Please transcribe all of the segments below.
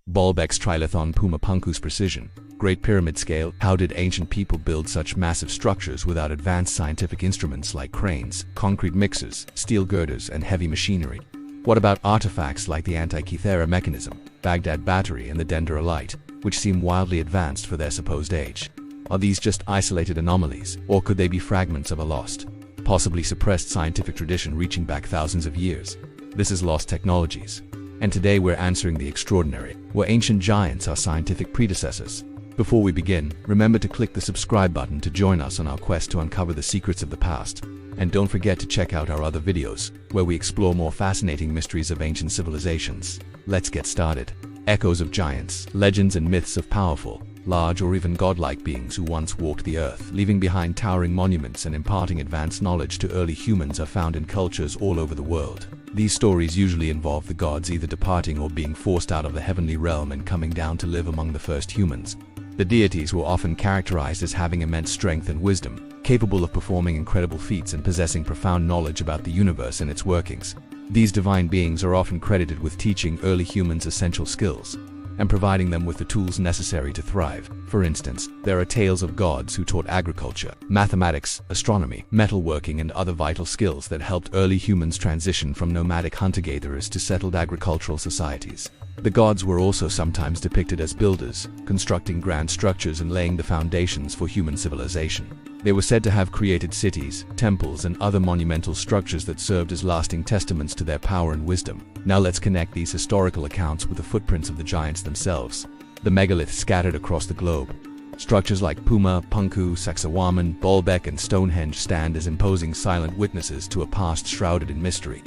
Baalbek's trilithon, Puma Punku's precision, Great Pyramid scale. How did ancient people build such massive structures without advanced scientific instruments like cranes, concrete mixers, steel girders, and heavy machinery? What about artifacts like the Antikythera Mechanism, Baghdad Battery, and the Dendera Light, which seem wildly advanced for their supposed age? Are these just isolated anomalies, or could they be fragments of a lost, possibly suppressed scientific tradition reaching back thousands of years? This is Lost Technologies. And today we're answering the extraordinary. Were ancient giants our scientific predecessors? Before we begin, remember to click the subscribe button to join us on our quest to uncover the secrets of the past. And don't forget to check out our other videos, where we explore more fascinating mysteries of ancient civilizations. Let's get started. Echoes of giants, legends and myths of powerful, large or even godlike beings who once walked the earth, leaving behind towering monuments and imparting advanced knowledge to early humans, are found in cultures all over the world. These stories usually involve the gods either departing or being forced out of the heavenly realm and coming down to live among the first humans. The deities were often characterized as having immense strength and wisdom, capable of performing incredible feats and possessing profound knowledge about the universe and its workings. These divine beings are often credited with teaching early humans essential skills and providing them with the tools necessary to thrive. For instance, there are tales of gods who taught agriculture, mathematics, astronomy, metalworking, and other vital skills that helped early humans transition from nomadic hunter-gatherers to settled agricultural societies. The gods were also sometimes depicted as builders, constructing grand structures and laying the foundations for human civilization. They were said to have created cities, temples, and other monumental structures that served as lasting testaments to their power and wisdom. Now let's connect these historical accounts with the footprints of the giants themselves. The megaliths scattered across the globe. Structures like Puma Punku, Sacsayhuaman, Baalbek, and Stonehenge stand as imposing silent witnesses to a past shrouded in mystery.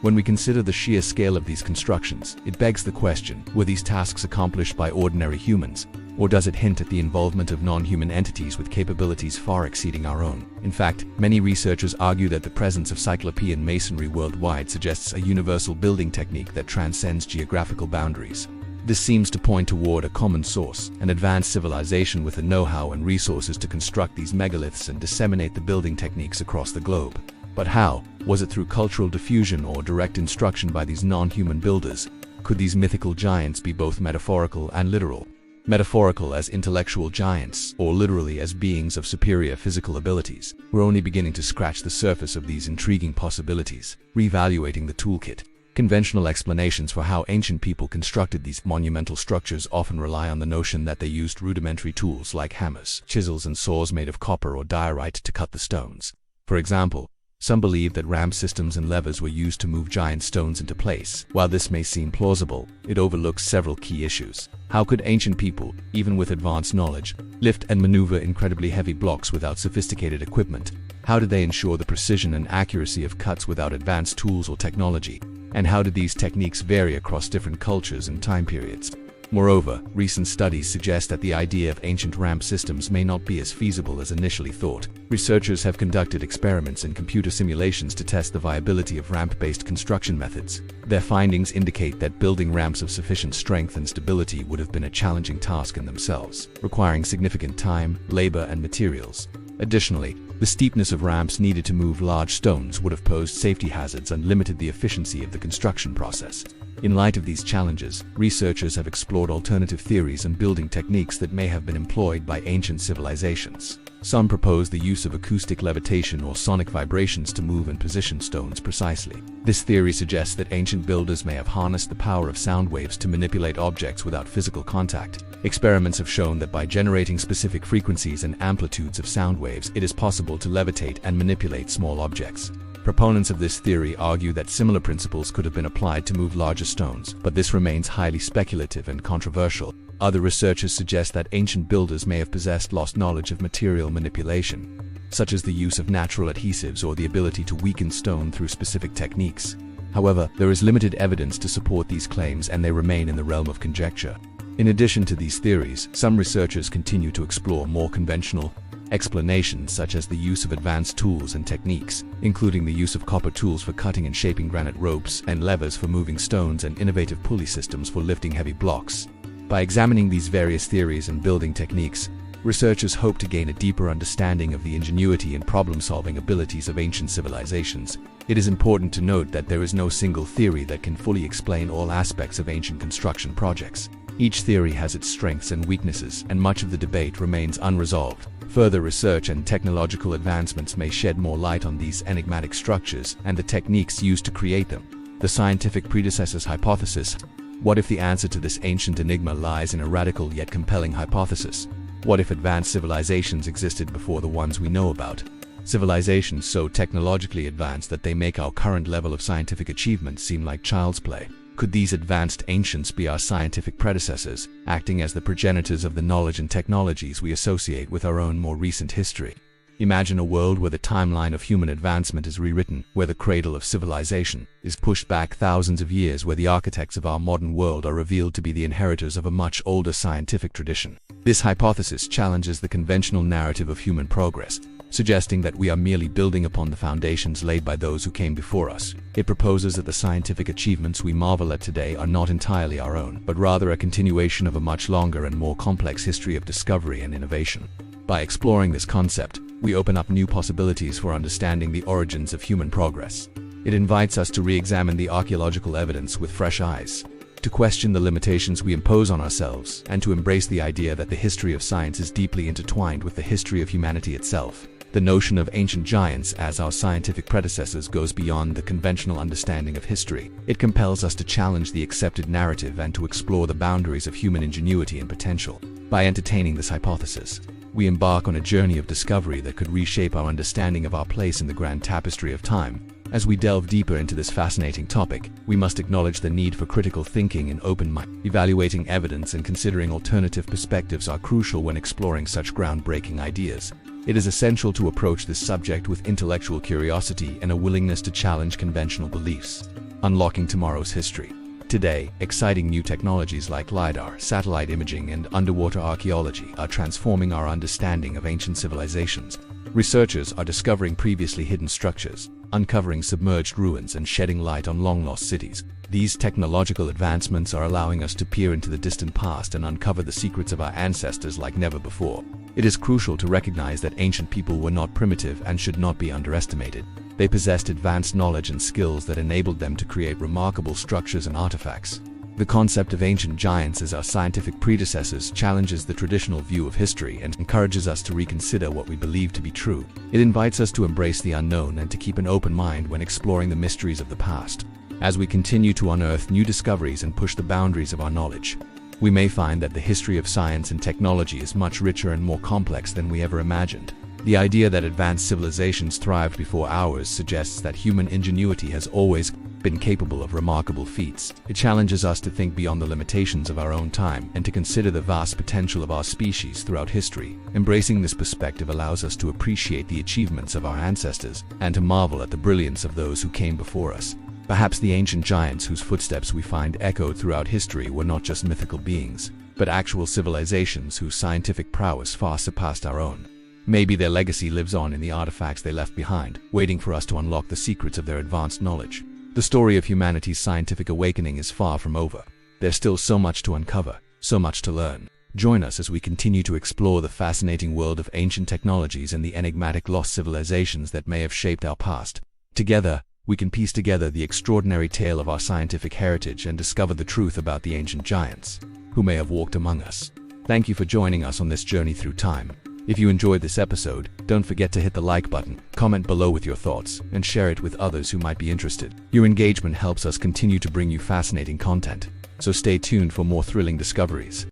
When we consider the sheer scale of these constructions, it begs the question, were these tasks accomplished by ordinary humans? Or does it hint at the involvement of non-human entities with capabilities far exceeding our own? In fact, many researchers argue that the presence of Cyclopean masonry worldwide suggests a universal building technique that transcends geographical boundaries. This seems to point toward a common source, an advanced civilization with the know-how and resources to construct these megaliths and disseminate the building techniques across the globe. But how? Was it through cultural diffusion or direct instruction by these non-human builders? Could these mythical giants be both metaphorical and literal? Metaphorical as intellectual giants, or literally as beings of superior physical abilities? We're only beginning to scratch the surface of these intriguing possibilities. Reevaluating the toolkit. Conventional explanations for how ancient people constructed these monumental structures often rely on the notion that they used rudimentary tools like hammers, chisels, and saws made of copper or diorite to cut the stones. For example, some believe that ramp systems and levers were used to move giant stones into place. While this may seem plausible, it overlooks several key issues. How could ancient people, even with advanced knowledge, lift and maneuver incredibly heavy blocks without sophisticated equipment? How did they ensure the precision and accuracy of cuts without advanced tools or technology? And how did these techniques vary across different cultures and time periods? Moreover, recent studies suggest that the idea of ancient ramp systems may not be as feasible as initially thought. Researchers have conducted experiments and computer simulations to test the viability of ramp-based construction methods. Their findings indicate that building ramps of sufficient strength and stability would have been a challenging task in themselves, requiring significant time, labor, and materials. Additionally, the steepness of ramps needed to move large stones would have posed safety hazards and limited the efficiency of the construction process. In light of these challenges, researchers have explored alternative theories and building techniques that may have been employed by ancient civilizations. Some propose the use of acoustic levitation or sonic vibrations to move and position stones precisely. This theory suggests that ancient builders may have harnessed the power of sound waves to manipulate objects without physical contact. Experiments have shown that by generating specific frequencies and amplitudes of sound waves, it is possible to levitate and manipulate small objects. Proponents of this theory argue that similar principles could have been applied to move larger stones, but this remains highly speculative and controversial. Other researchers suggest that ancient builders may have possessed lost knowledge of material manipulation, such as the use of natural adhesives or the ability to weaken stone through specific techniques. However, there is limited evidence to support these claims and they remain in the realm of conjecture. In addition to these theories, some researchers continue to explore more conventional explanations such as the use of advanced tools and techniques, including the use of copper tools for cutting and shaping granite, ropes and levers for moving stones, and innovative pulley systems for lifting heavy blocks. By examining these various theories and building techniques, researchers hope to gain a deeper understanding of the ingenuity and problem-solving abilities of ancient civilizations. It is important to note that there is no single theory that can fully explain all aspects of ancient construction projects. Each theory has its strengths and weaknesses, and much of the debate remains unresolved. Further research and technological advancements may shed more light on these enigmatic structures and the techniques used to create them. The scientific predecessors hypothesis. What if the answer to this ancient enigma lies in a radical yet compelling hypothesis? What if advanced civilizations existed before the ones we know about? Civilizations so technologically advanced that they make our current level of scientific achievement seem like child's play. Could these advanced ancients be our scientific predecessors, acting as the progenitors of the knowledge and technologies we associate with our own more recent history? Imagine a world where the timeline of human advancement is rewritten, where the cradle of civilization is pushed back thousands of years, where the architects of our modern world are revealed to be the inheritors of a much older scientific tradition. This hypothesis challenges the conventional narrative of human progress, suggesting that we are merely building upon the foundations laid by those who came before us. It proposes that the scientific achievements we marvel at today are not entirely our own, but rather a continuation of a much longer and more complex history of discovery and innovation. By exploring this concept, we open up new possibilities for understanding the origins of human progress. It invites us to re-examine the archaeological evidence with fresh eyes, to question the limitations we impose on ourselves, and to embrace the idea that the history of science is deeply intertwined with the history of humanity itself. The notion of ancient giants as our scientific predecessors goes beyond the conventional understanding of history. It compels us to challenge the accepted narrative and to explore the boundaries of human ingenuity and potential. By entertaining this hypothesis, we embark on a journey of discovery that could reshape our understanding of our place in the grand tapestry of time. As we delve deeper into this fascinating topic, we must acknowledge the need for critical thinking and open mind. Evaluating evidence and considering alternative perspectives are crucial when exploring such groundbreaking ideas. It is essential to approach this subject with intellectual curiosity and a willingness to challenge conventional beliefs. Unlocking tomorrow's history. Today, exciting new technologies like LIDAR, satellite imaging, and underwater archaeology are transforming our understanding of ancient civilizations. Researchers are discovering previously hidden structures, uncovering submerged ruins, and shedding light on long-lost cities. These technological advancements are allowing us to peer into the distant past and uncover the secrets of our ancestors like never before. It is crucial to recognize that ancient people were not primitive and should not be underestimated. They possessed advanced knowledge and skills that enabled them to create remarkable structures and artifacts. The concept of ancient giants as our scientific predecessors challenges the traditional view of history and encourages us to reconsider what we believe to be true. It invites us to embrace the unknown and to keep an open mind when exploring the mysteries of the past. As we continue to unearth new discoveries and push the boundaries of our knowledge, we may find that the history of science and technology is much richer and more complex than we ever imagined. The idea that advanced civilizations thrived before ours suggests that human ingenuity has always been capable of remarkable feats. It challenges us to think beyond the limitations of our own time and to consider the vast potential of our species throughout history. Embracing this perspective allows us to appreciate the achievements of our ancestors and to marvel at the brilliance of those who came before us. Perhaps the ancient giants whose footsteps we find echoed throughout history were not just mythical beings, but actual civilizations whose scientific prowess far surpassed our own. Maybe their legacy lives on in the artifacts they left behind, waiting for us to unlock the secrets of their advanced knowledge. The story of humanity's scientific awakening is far from over. There's still so much to uncover, so much to learn. Join us as we continue to explore the fascinating world of ancient technologies and the enigmatic lost civilizations that may have shaped our past. Together, we can piece together the extraordinary tale of our scientific heritage and discover the truth about the ancient giants who may have walked among us. Thank you for joining us on this journey through time. If you enjoyed this episode, don't forget to hit the like button, comment below with your thoughts, and share it with others who might be interested. Your engagement helps us continue to bring you fascinating content, so stay tuned for more thrilling discoveries.